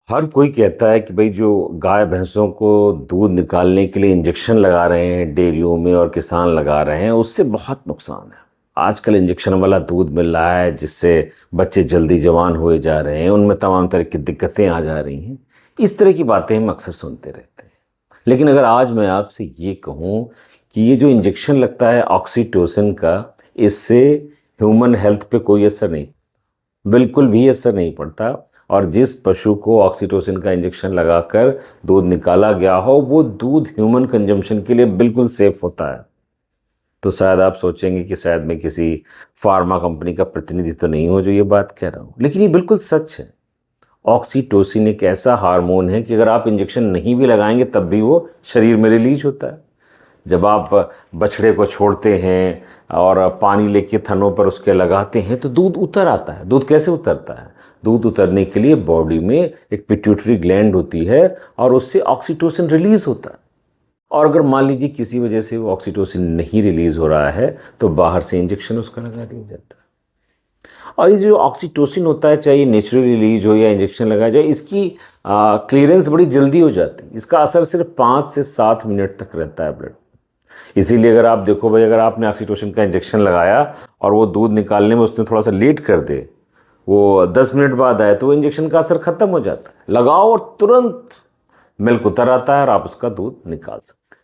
हर कोई कहता है कि भाई जो गाय भैंसों को दूध निकालने के लिए इंजेक्शन लगा रहे हैं डेयरियों में और किसान लगा रहे हैं उससे बहुत नुकसान है। आजकल इंजेक्शन वाला दूध मिल रहा है जिससे बच्चे जल्दी जवान हुए जा रहे हैं, उनमें तमाम तरह की दिक्कतें आ जा रही हैं। इस तरह की बातें हम अक्सर सुनते रहते हैं। लेकिन अगर आज मैं आपसे ये कहूँ कि ये जो इंजेक्शन लगता है ऑक्सीटोसिन का, इससे ह्यूमन हेल्थ पे कोई असर नहीं, बिल्कुल भी असर नहीं पड़ता। और जिस पशु को ऑक्सीटोसिन का इंजेक्शन लगाकर दूध निकाला गया हो वो दूध ह्यूमन कंजम्पशन के लिए बिल्कुल सेफ होता है। तो शायद आप सोचेंगे कि शायद मैं किसी फार्मा कंपनी का प्रतिनिधि तो नहीं हूँ जो ये बात कह रहा हूँ, लेकिन ये बिल्कुल सच है। ऑक्सीटोसिन एक ऐसा हार्मोन है कि अगर आप इंजेक्शन नहीं भी लगाएंगे तब भी वो शरीर में रिलीज होता है। जब आप बछड़े को छोड़ते हैं और पानी लेके थनों पर उसके लगाते हैं तो दूध उतर आता है। दूध कैसे उतरता है? दूध उतरने के लिए बॉडी में एक पिट्यूटरी ग्लैंड होती है और उससे ऑक्सीटोसिन रिलीज होता है। और अगर मान लीजिए किसी वजह से वो ऑक्सीटोसिन नहीं रिलीज हो रहा है तो बाहर से इंजेक्शन उसका लगा दिया जाता है। और ये जो ऑक्सीटोसिन होता है, चाहे नेचुरली रिलीज हो या इंजेक्शन लगाया जाए, इसकी क्लियरेंस बड़ी जल्दी हो जाती है। इसका असर सिर्फ 5 से 7 मिनट तक रहता है ब्लड। इसीलिए अगर आप देखो भाई, अगर आपने ऑक्सीटोसिन का इंजेक्शन लगाया और वो दूध निकालने में उसने थोड़ा सा लेट कर दे, वो 10 मिनट बाद आए, तो वो इंजेक्शन का असर खत्म हो जाता है। लगाओ और तुरंत मिल्क उतर आता है और आप उसका दूध निकाल सकते हैं।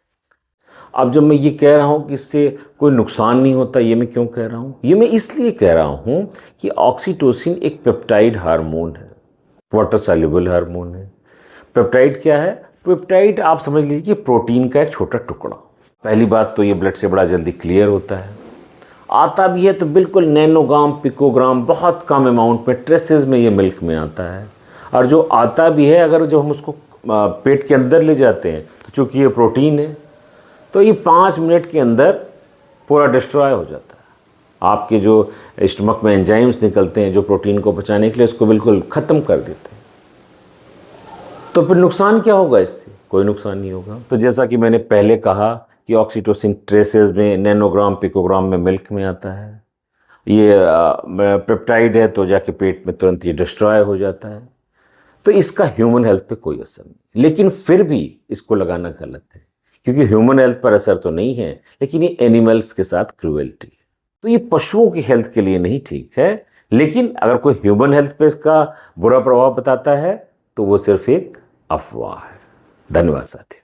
अब जब मैं ये कह रहा हूँ कि इससे कोई नुकसान नहीं होता, ये मैं क्यों कह रहा हूँ? ये मैं इसलिए कह रहा हूँ कि ऑक्सीटोसिन एक पेप्टाइड हार्मोन है, वाटर सॉल्युबल हार्मोन है। पेप्टाइड क्या है? पेप्टाइड आप समझ लीजिए प्रोटीन का एक छोटा टुकड़ा। पहली बात तो ये ब्लड से बड़ा जल्दी क्लियर होता है, आता भी है तो बिल्कुल नैनोग्राम पिकोग्राम, बहुत कम अमाउंट में, ट्रेसेस में ये मिल्क में आता है। और जो आता भी है, अगर जो हम उसको पेट के अंदर ले जाते हैं तो चूँकि ये प्रोटीन है तो ये 5 मिनट के अंदर पूरा डिस्ट्रॉय हो जाता है। आपके जो स्टमक में एंजाइम्स निकलते हैं जो प्रोटीन को पचाने के लिए, उसको बिल्कुल ख़त्म कर देते हैं। तो फिर नुकसान क्या होगा? इससे कोई नुकसान नहीं होगा। तो जैसा कि मैंने पहले कहा कि ऑक्सीटोसिन ट्रेसेस में, नैनोग्राम पिकोग्राम में मिल्क में आता है। ये पेप्टाइड है तो जाके पेट में तुरंत ये डिस्ट्रॉय हो जाता है। तो इसका ह्यूमन हेल्थ पे कोई असर नहीं, लेकिन फिर भी इसको लगाना गलत है, क्योंकि ह्यूमन हेल्थ पर असर तो नहीं है, लेकिन ये एनिमल्स के साथ क्रूएल्टी है। तो ये पशुओं की हेल्थ के लिए नहीं ठीक है। लेकिन अगर कोई ह्यूमन हेल्थ पे इसका बुरा प्रभाव बताता है तो वो सिर्फ एक अफवाह है। धन्यवाद साथी।